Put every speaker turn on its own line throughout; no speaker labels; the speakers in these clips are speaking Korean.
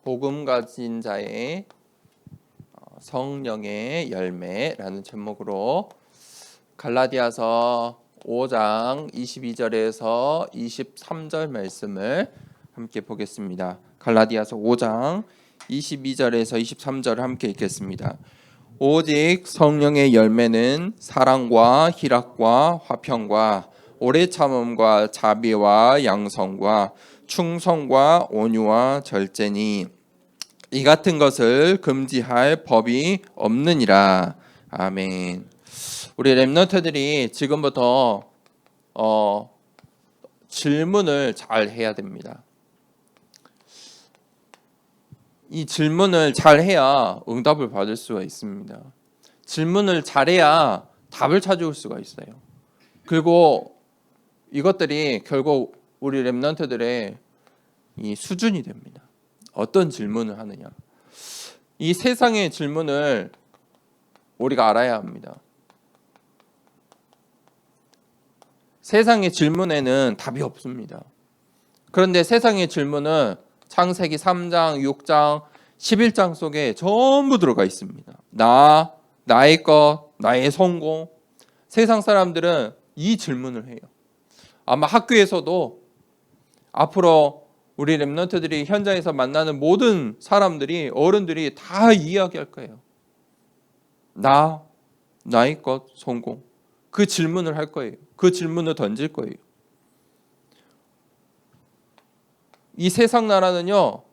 복음 가진 자의 성령의 열매라는 제목으로 갈라디아서 5장 22절에서 23절 말씀을 함께 보겠습니다. 갈라디아서 5장 22절에서 23절을 함께 읽겠습니다. 오직 성령의 열매는 사랑과 희락과 화평과 오래 참음과 자비와 양성과 충성과 온유와 절제니 이 같은 것을 금지할 법이 없느니라. 아멘. 우리 렘넌트들이 지금부터 질문을 잘 해야 됩니다. 이 질문을 잘 해야 응답을 받을 수가 있습니다. 질문을 잘해야 답을 찾아올 수가 있어요. 그리고 이것들이 결국 우리 렘넌트들의 이 수준이 됩니다. 어떤 질문을 하느냐. 이 세상의 질문을 우리가 알아야 합니다. 세상의 질문에는 답이 없습니다. 그런데 세상의 질문은 창세기 3장, 6장, 11장 속에 전부 들어가 있습니다. 나의 것, 나의 성공. 세상 사람들은 이 질문을 해요. 아마 학교에서도 앞으로 우리 렘넌트들이 현장에서 만나는 모든 사람들이, 어른들이 다 이야기할 거예요. 나의 것, 성공. 그 질문을 할 거예요. 그 질문을 던질 거예요. 이 세상 나라는요,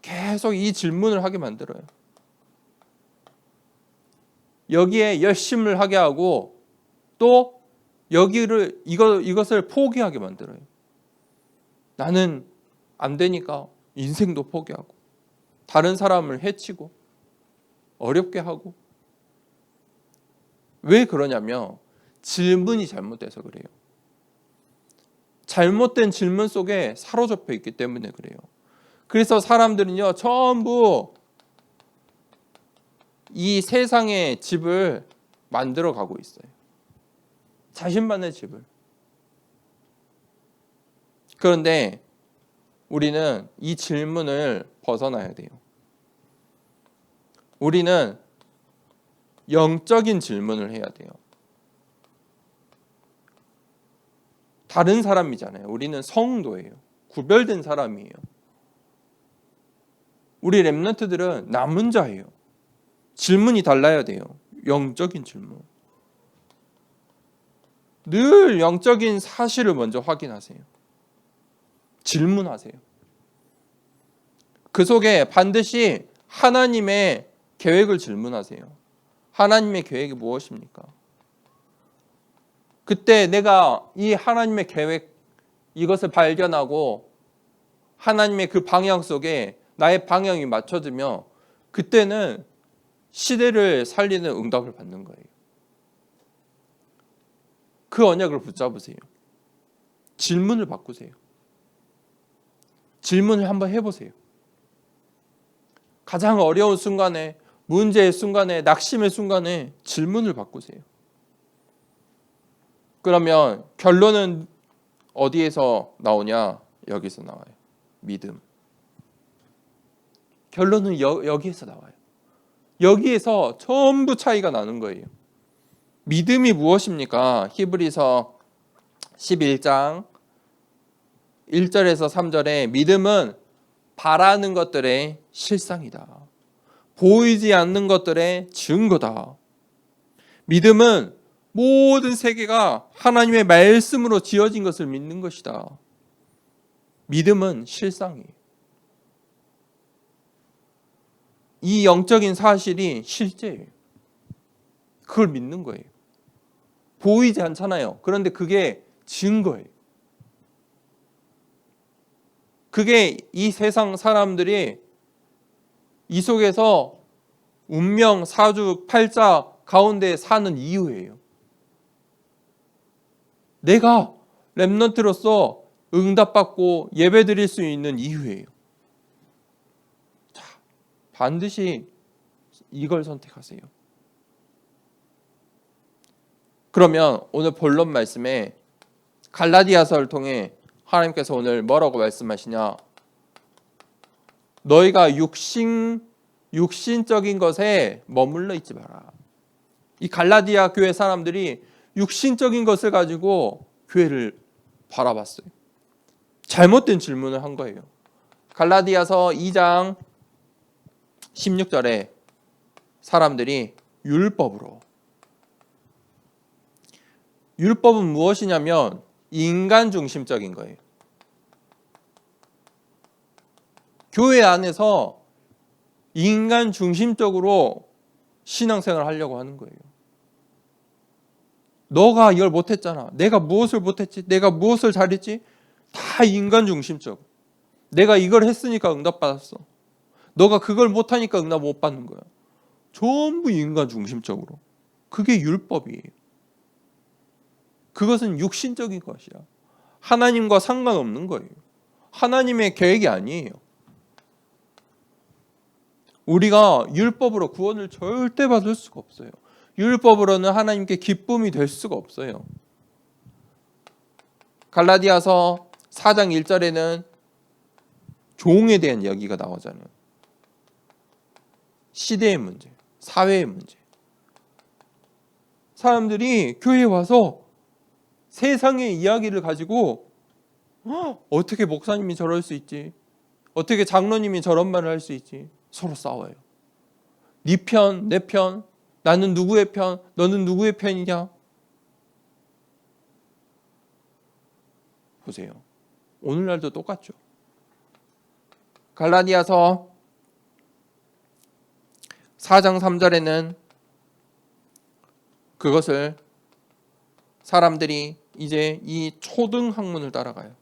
계속 이 질문을 하게 만들어요. 여기에 열심을 하게 하고 또 이것을 포기하게 만들어요. 나는 안 되니까 인생도 포기하고 다른 사람을 해치고 어렵게 하고. 왜 그러냐면 질문이 잘못돼서 그래요. 잘못된 질문 속에 사로잡혀 있기 때문에 그래요. 그래서 사람들은요, 전부 이 세상의 집을 만들어 가고 있어요. 자신만의 집을. 그런데 우리는 이 질문을 벗어나야 돼요. 우리는 영적인 질문을 해야 돼요. 다른 사람이잖아요. 우리는 성도예요. 구별된 사람이에요. 우리 렘넌트들은 남은 자예요. 질문이 달라야 돼요. 영적인 질문. 늘 영적인 사실을 먼저 확인하세요. 질문하세요. 그 속에 반드시 하나님의 계획을 질문하세요. 하나님의 계획이 무엇입니까? 그때 내가 이 하나님의 계획, 이것을 발견하고 하나님의 그 방향 속에 나의 방향이 맞춰지면 그때는 시대를 살리는 응답을 받는 거예요. 그 언약을 붙잡으세요. 질문을 바꾸세요. 질문을 한번 해보세요. 가장 어려운 순간에, 문제의 순간에, 낙심의 순간에 질문을 바꾸세요. 그러면 결론은 어디에서 나오냐? 여기서 나와요. 믿음. 결론은 여기에서 나와요. 여기에서 전부 차이가 나는 거예요. 믿음이 무엇입니까? 히브리서 11장 1절에서 3절에 믿음은 바라는 것들의 실상이다. 보이지 않는 것들의 증거다. 믿음은 모든 세계가 하나님의 말씀으로 지어진 것을 믿는 것이다. 믿음은 실상이에요. 이 영적인 사실이 실제예요. 그걸 믿는 거예요. 보이지 않잖아요. 그런데 그게 증거예요. 그게 이 세상 사람들이 이 속에서 운명, 사주, 팔자 가운데 사는 이유예요. 내가 렘넌트로서 응답받고 예배드릴 수 있는 이유예요. 자, 반드시 이걸 선택하세요. 그러면 오늘 본론 말씀에 갈라디아서를 통해 하나님께서 오늘 뭐라고 말씀하시냐? 너희가 육신적인 것에 머물러 있지 마라. 이 갈라디아 교회 사람들이 육신적인 것을 가지고 교회를 바라봤어요. 잘못된 질문을 한 거예요. 갈라디아서 2장 16절에 사람들이 율법은 무엇이냐면 인간 중심적인 거예요. 교회 안에서 인간 중심적으로 신앙생활을 하려고 하는 거예요. 너가 이걸 못했잖아. 내가 무엇을 못했지? 내가 무엇을 잘했지? 다 인간 중심적. 내가 이걸 했으니까 응답받았어. 너가 그걸 못하니까 응답 못 받는 거야. 전부 인간 중심적으로. 그게 율법이에요. 그것은 육신적인 것이야. 하나님과 상관없는 거예요. 하나님의 계획이 아니에요. 우리가 율법으로 구원을 절대 받을 수가 없어요. 율법으로는 하나님께 기쁨이 될 수가 없어요. 갈라디아서 4장 1절에는 종에 대한 이야기가 나오잖아요. 시대의 문제, 사회의 문제. 사람들이 교회에 와서 세상의 이야기를 가지고 어떻게 목사님이 저럴 수 있지? 어떻게 장로님이 저런 말을 할 수 있지? 서로 싸워요. 네 편, 내 편, 나는 누구의 편, 너는 누구의 편이냐? 보세요. 오늘날도 똑같죠. 갈라디아서 4장 3절에는 그것을 사람들이 이제 이 초등 학문을 따라가요.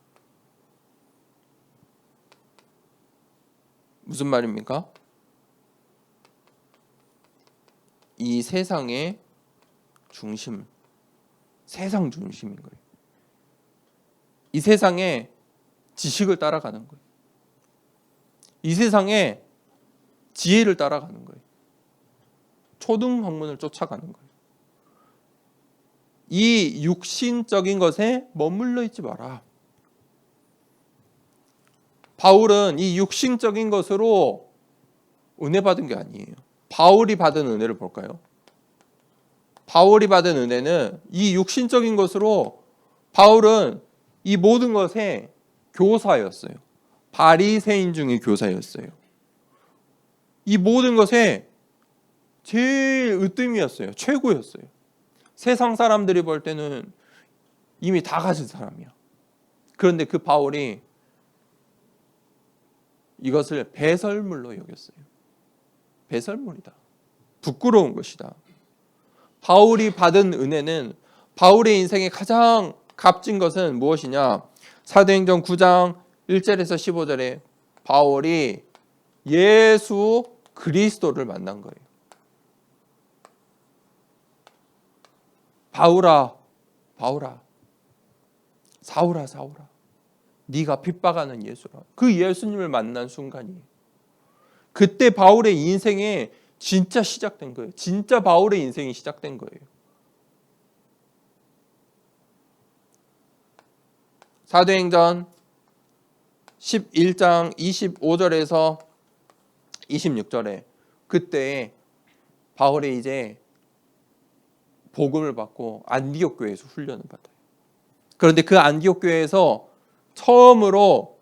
무슨 말입니까? 이 세상의 중심, 세상 중심인 거예요. 이 세상의 지식을 따라가는 거예요. 이 세상의 지혜를 따라가는 거예요. 초등 학문을 쫓아가는 거예요. 이 육신적인 것에 머물러 있지 마라. 바울은 이 육신적인 것으로 은혜 받은 게 아니에요. 바울이 받은 은혜를 볼까요? 바울이 받은 은혜는 이 육신적인 것으로 바울은 이 모든 것의 교사였어요. 바리새인 중의 교사였어요. 이 모든 것의 제일 으뜸이었어요. 최고였어요. 세상 사람들이 볼 때는 이미 다 가진 사람이야. 그런데 그 바울이 이것을 배설물로 여겼어요. 배설물이다. 부끄러운 것이다. 바울이 받은 은혜는 바울의 인생의 가장 값진 것은 무엇이냐? 사도행전 9장 1절에서 15절에 바울이 예수 그리스도를 만난 거예요. 바울아, 바울아, 사울아, 사울아, 네가 핍박하는 예수라. 그 예수님을 만난 순간이에요. 그때 바울의 인생에 진짜 시작된 거예요. 진짜 바울의 인생이 시작된 거예요. 사도행전 11장 25절에서 26절에 그때 바울이 이제 복음을 받고 안디옥 교회에서 훈련을 받아요. 그런데 그 안디옥 교회에서 처음으로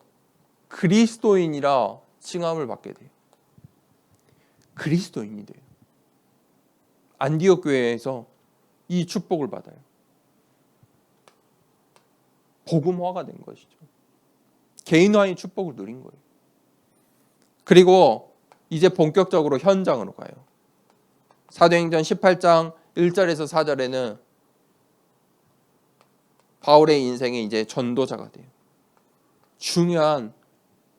그리스도인이라 칭함을 받게 돼요. 그리스도인이 돼요. 안디옥 교회에서 이 축복을 받아요. 복음화가 된 것이죠. 개인화의 축복을 누린 거예요. 그리고 이제 본격적으로 현장으로 가요. 사도행전 18장 1절에서 4절에는 바울의 인생에 이제 전도자가 돼요. 중요한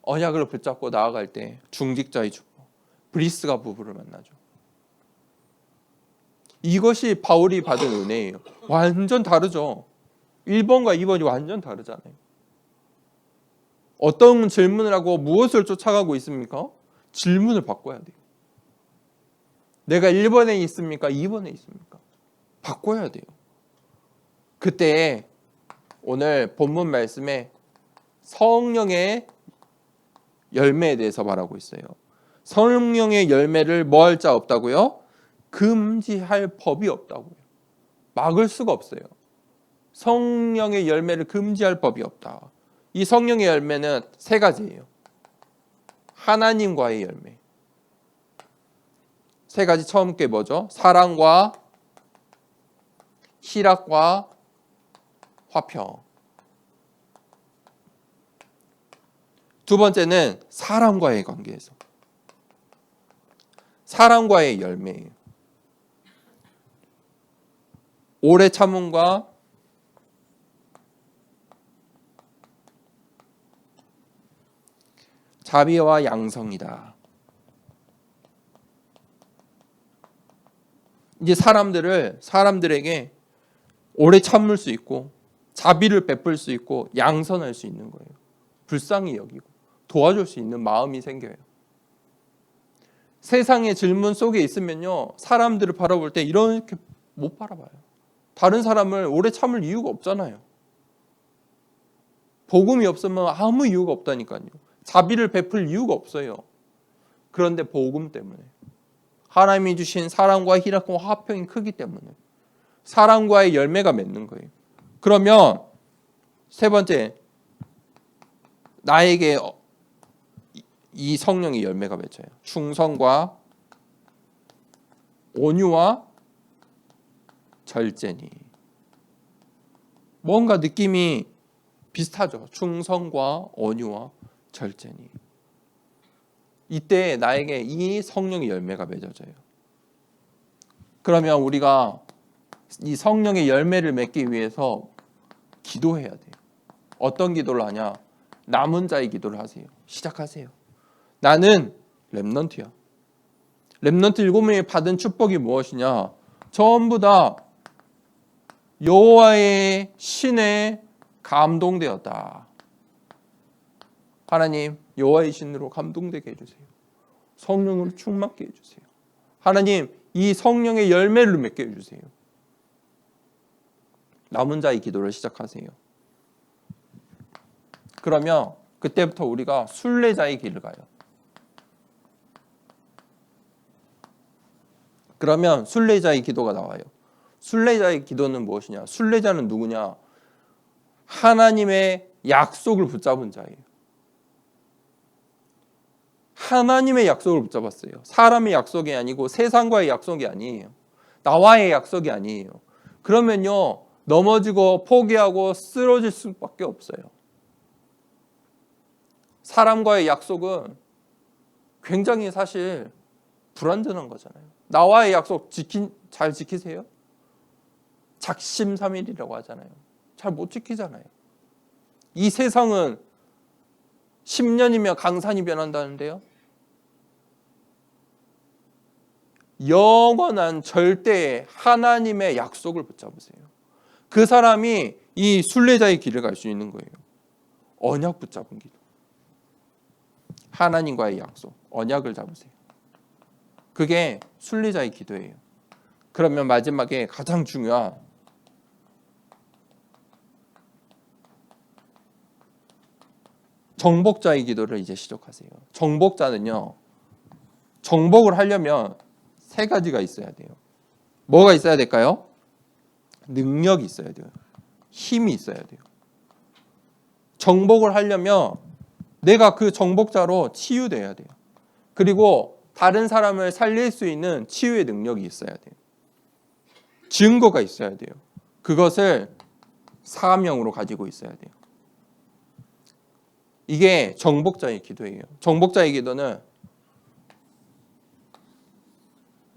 언약을 붙잡고 나아갈 때 중직자의 축복, 브리스가 부부를 만나죠. 이것이 바울이 받은 은혜예요. 완전 다르죠. 1번과 2번이 완전 다르잖아요. 어떤 질문을 하고 무엇을 쫓아가고 있습니까? 질문을 바꿔야 돼요. 내가 1번에 있습니까? 2번에 있습니까? 바꿔야 돼요. 그때 오늘 본문 말씀에 성령의 열매에 대해서 말하고 있어요. 성령의 열매를 뭐 할 자 없다고요? 금지할 법이 없다고요. 막을 수가 없어요. 성령의 열매를 금지할 법이 없다. 이 성령의 열매는 세 가지예요. 하나님과의 열매. 세 가지. 처음 게 뭐죠? 사랑과 희락과 화평. 두 번째는 사람과의 관계에서. 사람과의 열매예요. 오래 참음과 자비와 양성이다. 이제 사람들에게 오래 참을 수 있고 자비를 베풀 수 있고 양선할 수 있는 거예요. 불쌍히 여기고 도와줄 수 있는 마음이 생겨요. 세상의 질문 속에 있으면요, 사람들을 바라볼 때 이렇게 못 바라봐요. 다른 사람을 오래 참을 이유가 없잖아요. 복음이 없으면 아무 이유가 없다니까요. 자비를 베풀 이유가 없어요. 그런데 복음 때문에, 하나님이 주신 사랑과 희락과 화평이 크기 때문에 사랑과의 열매가 맺는 거예요. 그러면 세 번째, 나에게 이 성령의 열매가 맺혀요. 충성과 온유와 절제니. 뭔가 느낌이 비슷하죠. 충성과 온유와 절제니. 이때 나에게 이 성령의 열매가 맺어져요. 그러면 우리가 이 성령의 열매를 맺기 위해서 기도해야 돼요. 어떤 기도를 하냐? 남은 자의 기도를 하세요. 시작하세요. 나는 렘넌트야. 렘넌트 7명이 받은 축복이 무엇이냐? 전부 다 여호와의 신에 감동되었다. 하나님, 여호와의 신으로 감동되게 해주세요. 성령으로 충만케 해주세요. 하나님, 이 성령의 열매를 맺게 해주세요. 남은 자의 기도를 시작하세요. 그러면 그때부터 우리가 순례자의 길을 가요. 그러면 순례자의 기도가 나와요. 순례자의 기도는 무엇이냐? 순례자는 누구냐? 하나님의 약속을 붙잡은 자예요. 하나님의 약속을 붙잡았어요. 사람의 약속이 아니고 세상과의 약속이 아니에요. 나와의 약속이 아니에요. 그러면요, 넘어지고 포기하고 쓰러질 수밖에 없어요. 사람과의 약속은 굉장히 사실 불완전한 거잖아요. 나와의 약속 잘 지키세요? 작심삼일이라고 하잖아요. 잘 못 지키잖아요. 이 세상은 10년이면 강산이 변한다는데요. 영원한 절대의 하나님의 약속을 붙잡으세요. 그 사람이 이 순례자의 길을 갈 수 있는 거예요. 언약 붙잡은 기도. 하나님과의 약속, 언약을 잡으세요. 그게 순례자의 기도예요. 그러면 마지막에 가장 중요한 정복자의 기도를 이제 시작하세요. 정복자는요, 정복을 하려면 세 가지가 있어야 돼요. 뭐가 있어야 될까요? 능력이 있어야 돼요. 힘이 있어야 돼요. 정복을 하려면 내가 그 정복자로 치유돼야 돼요. 그리고 다른 사람을 살릴 수 있는 치유의 능력이 있어야 돼요. 증거가 있어야 돼요. 그것을 사명으로 가지고 있어야 돼요. 이게 정복자의 기도예요. 정복자의 기도는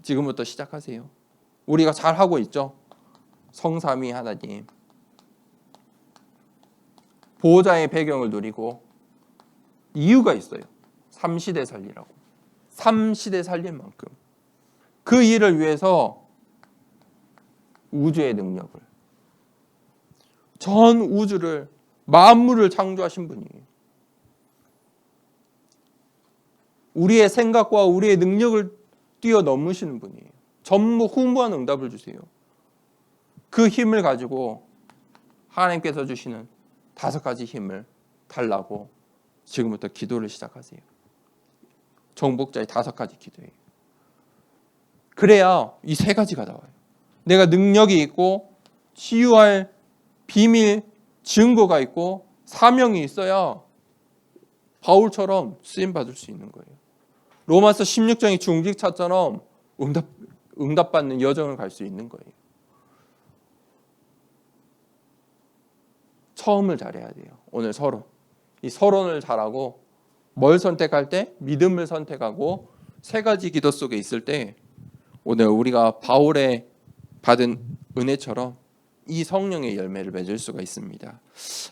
지금부터 시작하세요. 우리가 잘 하고 있죠? 성삼위 하나님. 보호자의 배경을 누리고 이유가 있어요. 3시대 살리라고. 3시대 살릴 만큼. 그 일을 위해서 우주의 능력을, 전 우주를, 만물을 창조하신 분이에요. 우리의 생각과 우리의 능력을 뛰어넘으시는 분이에요. 전부 후무한 응답을 주세요. 그 힘을 가지고 하나님께서 주시는 5가지 힘을 달라고 지금부터 기도를 시작하세요. 정복자의 5가지 기도예요. 그래야 이 3가지가 나와요. 내가 능력이 있고 치유할 비밀 증거가 있고 사명이 있어야 바울처럼 쓰임받을 수 있는 거예요. 로마서 16장의 중직차처럼 응답받는 여정을 갈 수 있는 거예요. 처음을 잘해야 돼요. 오늘 서론. 이 서론을 잘하고 뭘 선택할 때? 믿음을 선택하고 3가지 기도 속에 있을 때 오늘 우리가 바울의 받은 은혜처럼 이 성령의 열매를 맺을 수가 있습니다.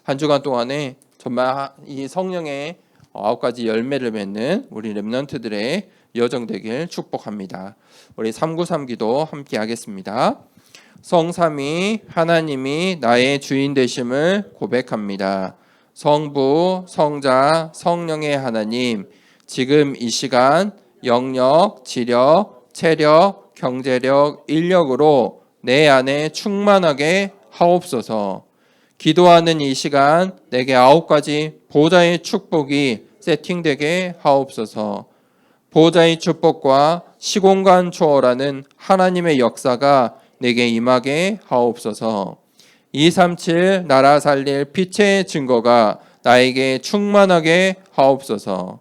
한 주간 동안에 정말 이 성령의 9가지 열매를 맺는 우리 렘넌트들의 여정 되길 축복합니다. 우리 393 기도 함께 하겠습니다. 성삼위 하나님이 나의 주인 되심을 고백합니다. 성부, 성자, 성령의 하나님, 지금 이 시간 영력, 지력, 체력, 경제력, 인력으로 내 안에 충만하게 하옵소서. 기도하는 이 시간 내게 9가지 보좌의 축복이 세팅되게 하옵소서. 보좌의 축복과 시공간 초월하는 하나님의 역사가 내게 임하게 하옵소서. 237 나라 살릴 빛의 증거가 나에게 충만하게 하옵소서.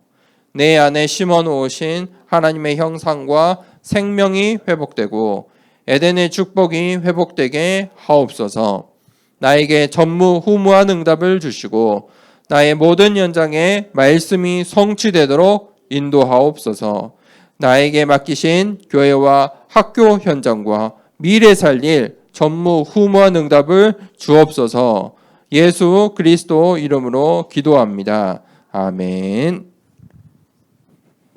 내 안에 심어 놓으신 하나님의 형상과 생명이 회복되고 에덴의 축복이 회복되게 하옵소서. 나에게 전무후무한 응답을 주시고 나의 모든 현장에 말씀이 성취되도록 인도하옵소서. 나에게 맡기신 교회와 학교 현장과 미래 살릴 전무후무한 응답을 주옵소서. 예수 그리스도 이름으로 기도합니다. 아멘.